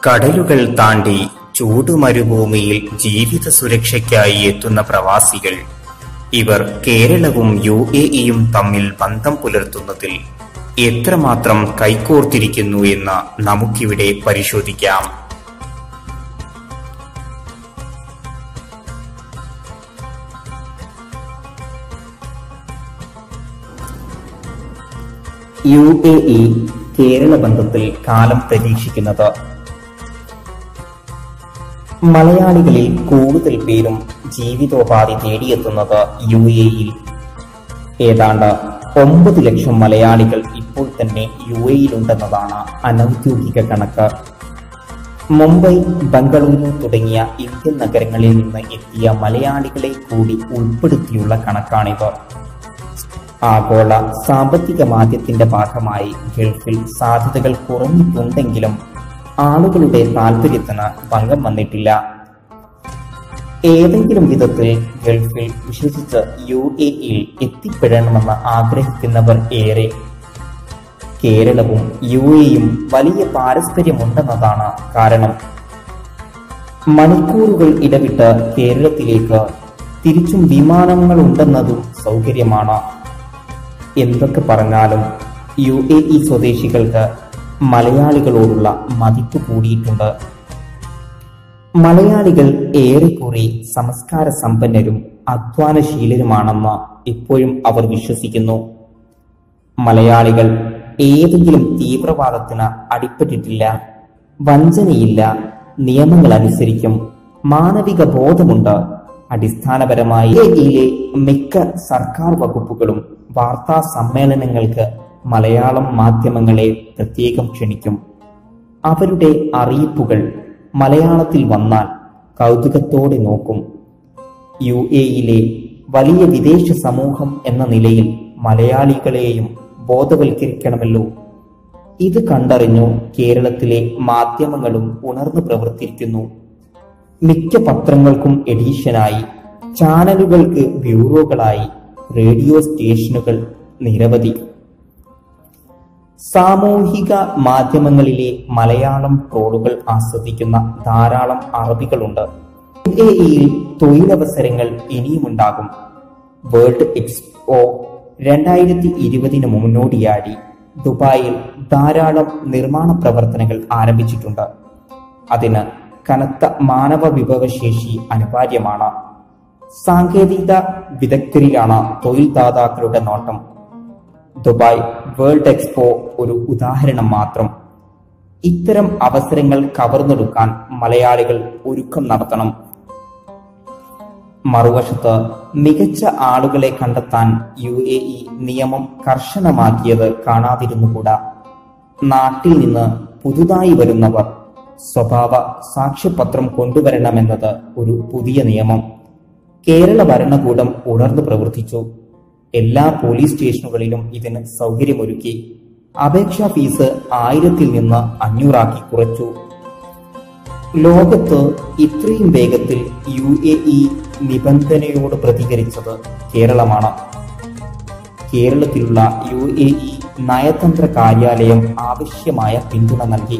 കടലുകൾ താണ്ടി ചൂടുമരുഭൂമിയിൽ ജീവിത സുരക്ഷയ്ക്കായി എത്തുന്ന പ്രവാസികൾ. ഇവർ കേരളവും UAEയും തമ്മിൽ ബന്ധം പുലർത്തുന്നതിൽ എത്രമാത്രം കൈകോർത്തിരിക്കുന്നു എന്ന് നമുക്കിവിടെ പരിശോധിക്കാം. UAE കേരള ബന്ധത്തിൽ കാലം പ്രതീക്ഷിക്കുന്നത്. മലയാളികളിൽ കൂടുതൽ പേരും ജീവിതോപാധി തേടിയെത്തുന്നത് UAEയിൽ. ഏതാണ്ട് 9 ലക്ഷം മലയാളികൾ ഇപ്പോൾ തന്നെ UAEയിലുണ്ടെന്നതാണ് അനൌദ്യോഗിക കണക്ക്. മുംബൈ, ബംഗളൂരു തുടങ്ങിയ ഇന്ത്യൻ നഗരങ്ങളിൽ നിന്ന് എത്തിയ മലയാളികളെ കൂടി ഉൾപ്പെടുത്തിയുള്ള കണക്കാണിത്. ആഗോള സാമ്പത്തിക മാന്ദ്യത്തിന്റെ ഭാഗമായി ഗൾഫിൽ സാധ്യതകൾ കുറഞ്ഞിട്ടുണ്ടെങ്കിലും ആളുകളുടെ താൽപര്യത്തിന് ഭംഗം വന്നിട്ടില്ല. ഏതെങ്കിലും വിധത്തിൽ ഗൾഫിൽ, വിശേഷിച്ച് UAEയിൽ എത്തിപ്പെടണമെന്ന് ആഗ്രഹിക്കുന്നവർ ഏറെ. കേരളവും UAEയും വലിയ പാരസ്പര്യമുണ്ടെന്നതാണ് കാരണം. മണിക്കൂറുകൾ ഇടവിട്ട് കേരളത്തിലേക്ക് തിരിച്ചും വിമാനങ്ങളുണ്ടെന്നതും സൗകര്യമാണ്. എന്തൊക്കെ പറഞ്ഞാലും UAE സ്വദേശികൾക്ക് മലയാളികളോടുള്ള മതിപ്പ് കൂടിയിട്ടുണ്ട്. മലയാളികൾ ഏറെക്കുറെ സംസ്കാര സമ്പന്നരും അധ്വാനശീലരുമാണെന്ന് ഇപ്പോഴും അവർ വിശ്വസിക്കുന്നു. മലയാളികൾ ഏതെങ്കിലും തീവ്രവാദത്തിന് അടിപ്പെട്ടിട്ടില്ല, വഞ്ചനയില്ല, നിയമങ്ങൾ അനുസരിക്കും, മാനവിക ബോധമുണ്ട്. അടിസ്ഥാനപരമായി UAEയിലെ മിക്ക സർക്കാർ വകുപ്പുകളും വാർത്താ സമ്മേളനങ്ങൾക്ക് മലയാളം മാധ്യമങ്ങളെ പ്രത്യേകം ക്ഷണിക്കും. അവരുടെ അറിയിപ്പുകൾ മലയാളത്തിൽ വന്നാൽ കൗതുകത്തോടെ നോക്കും. UAEയിലെ വലിയ വിദേശ സമൂഹം എന്ന നിലയിൽ മലയാളികളെയും ബോധവൽക്കരിക്കണമല്ലോ. ഇത് കണ്ടറിഞ്ഞു കേരളത്തിലെ മാധ്യമങ്ങളും ഉണർന്നു പ്രവർത്തിക്കുന്നു. മിക്ക പത്രങ്ങൾക്കും എഡിഷനായി, ചാനലുകൾക്ക് ബ്യൂറോകളായി, റേഡിയോ സ്റ്റേഷനുകൾ നിരവധി. സാമൂഹിക മാധ്യമങ്ങളിലെ മലയാളം ട്രോളുകൾ ആസ്വദിക്കുന്ന ധാരാളം അറബികളുണ്ട്. UAEയിൽ തൊഴിലവസരങ്ങൾ ഇനിയുമുണ്ടാകും. വേൾഡ് എക്സ്പോ 2020 മുന്നോടിയായി ദുബായിൽ ധാരാളം നിർമ്മാണ പ്രവർത്തനങ്ങൾ ആരംഭിച്ചിട്ടുണ്ട്. അതിന് കനത്ത മാനവ വിഭവശേഷി അനിവാര്യമാണ്. സാങ്കേതിക വിദഗ്ധരിലാണ് തൊഴിൽദാതാക്കളുടെ നോട്ടം. ദുബായ് വേൾഡ് എക്സ്പോ ഒരു ഉദാഹരണം മാത്രം. ഇത്തരം അവസരങ്ങൾ കവർന്നെടുക്കാൻ മലയാളികൾ ഒരുക്കം നടത്തണം. മറുവശത്ത് മികച്ച ആളുകളെ കണ്ടെത്താൻ UAE നിയമം കർശനമാക്കിയത് കാണാതിരുന്നുകൂടാ. നാട്ടിൽ നിന്ന് പുതുതായി വരുന്നവർ സ്വഭാവ സാക്ഷ്യപത്രം കൊണ്ടുവരണമെന്നത് ഒരു പുതിയ നിയമം. കേരള ഭരണകൂടം ഉണർന്നു പ്രവർത്തിച്ചു. എല്ലാ പോലീസ് സ്റ്റേഷനുകളിലും ഇതിന് സൗകര്യമൊരുക്കി. അപേക്ഷാ ഫീസ് 1000 നിന്ന് 500 കുറച്ചു. ലോകത്ത് ഇത്രയും വേഗത്തിൽ UAE നിബന്ധനയോട് പ്രതികരിച്ചത് കേരളമാണ്. കേരളത്തിലുള്ള UAE നയതന്ത്ര കാര്യാലയം ആവശ്യമായ പിന്തുണ നൽകി.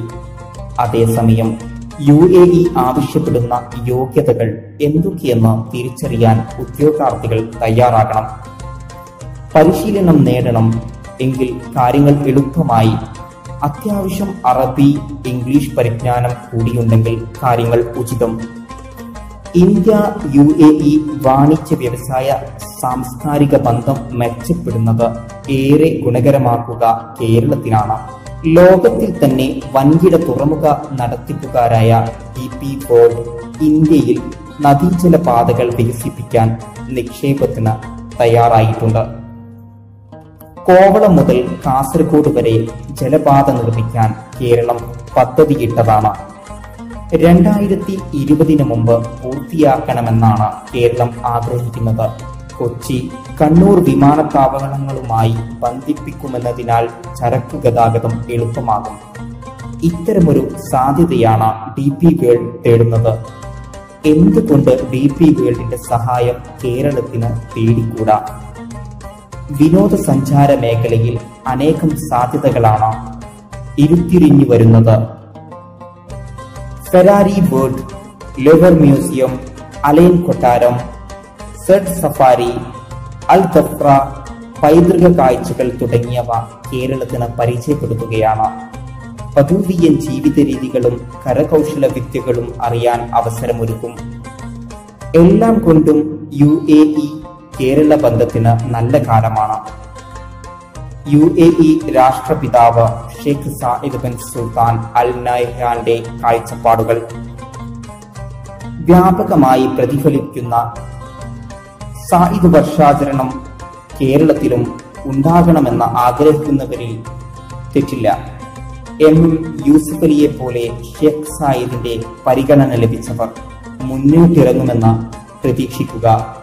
അതേസമയം UAE ആവശ്യപ്പെടുന്ന യോഗ്യതകൾ എന്തൊക്കെയെന്ന് തിരിച്ചറിയാൻ ഉദ്യോഗാർത്ഥികൾ തയ്യാറാകണം. പരിശീലനം നേടണം. എങ്കിൽ കാര്യങ്ങൾ എളുപ്പമായി. അത്യാവശ്യം അറബി, ഇംഗ്ലീഷ് പരിജ്ഞാനം കൂടിയുണ്ടെങ്കിൽ കാര്യങ്ങൾ ഉചിതം. ഇന്ത്യ UAE വാണിജ്യ വ്യവസായ സാംസ്കാരിക ബന്ധം മെച്ചപ്പെടുന്നത് ഏറെ ഗുണകരമാക്കുക കേരളത്തിനാണ്. ലോകത്തിൽ തന്നെ വൻകിട തുറമുഖ നടത്തിപ്പുകാരായ DP World ഇന്ത്യയിൽ നദീജല പാതകൾ വികസിപ്പിക്കാൻ നിക്ഷേപത്തിന് തയ്യാറായിട്ടുണ്ട്. കോവളം മുതൽ കാസർഗോഡ് വരെ ജലപാത നിർമ്മിക്കാൻ കേരളം പദ്ധതിയിട്ടതാണ്. 2020 മുമ്പ് പൂർത്തിയാക്കണമെന്നാണ് കേരളം ആഗ്രഹിക്കുന്നത്. കൊച്ചി, കണ്ണൂർ വിമാനത്താവളങ്ങളുമായി ബന്ധിപ്പിക്കുമെന്നതിനാൽ ചരക്കു ഗതാഗതം എളുപ്പമാകും. ഇത്തരമൊരു സാധ്യതയാണ് DP World തേടുന്നത്. എന്തുകൊണ്ട് DP Worldന്റെ സഹായം കേരളത്തിന് തേടിക്കൂടാ? വിനോദസഞ്ചാര മേഖലയിൽ അനേകം സാധ്യതകളാണ് ഇരുത്തിരിഞ്ഞു വരുന്നത്. Ferrari World, Louvre museum, Al Ain കൊട്ടാരം, സെഡ് സഫാരി, അൽ ദഫ്ര, പൈതൃക കാഴ്ചകൾ തുടങ്ങിയവ കേരളത്തിന് പരിചയപ്പെടുത്തുകയാണ്. പദൂവിയൻ ജീവിത രീതികളും കരകൗശല വിദ്യകളും അറിയാൻ അവസരമൊരുക്കും. എല്ലാം കൊണ്ടും UAE കേരള ബന്ധത്തിന് നല്ല കാലമാണ്. UAE രാഷ്ട്രപിതാവ് ഷെയ്ഖ് സായിദ് ബിൻ സുൽത്താൻ അൽ നഹ്യാന്റെ കാഴ്ചപ്പാടുകൾ വ്യാപകമായി പ്രതിഫലിക്കുന്ന സായിദ് വർഷാചരണം കേരളത്തിലും ഉണ്ടാകണമെന്ന് ആഗ്രഹിക്കുന്നവരിൽ തെറ്റില്ല. MM യൂസുഫ് അലിയെ പോലെ ഷെയ്ഖ് സായിദിന്റെ പരിഗണന ലഭിച്ചവർ മുന്നോട്ടിറങ്ങുമെന്ന് പ്രതീക്ഷിക്കുക.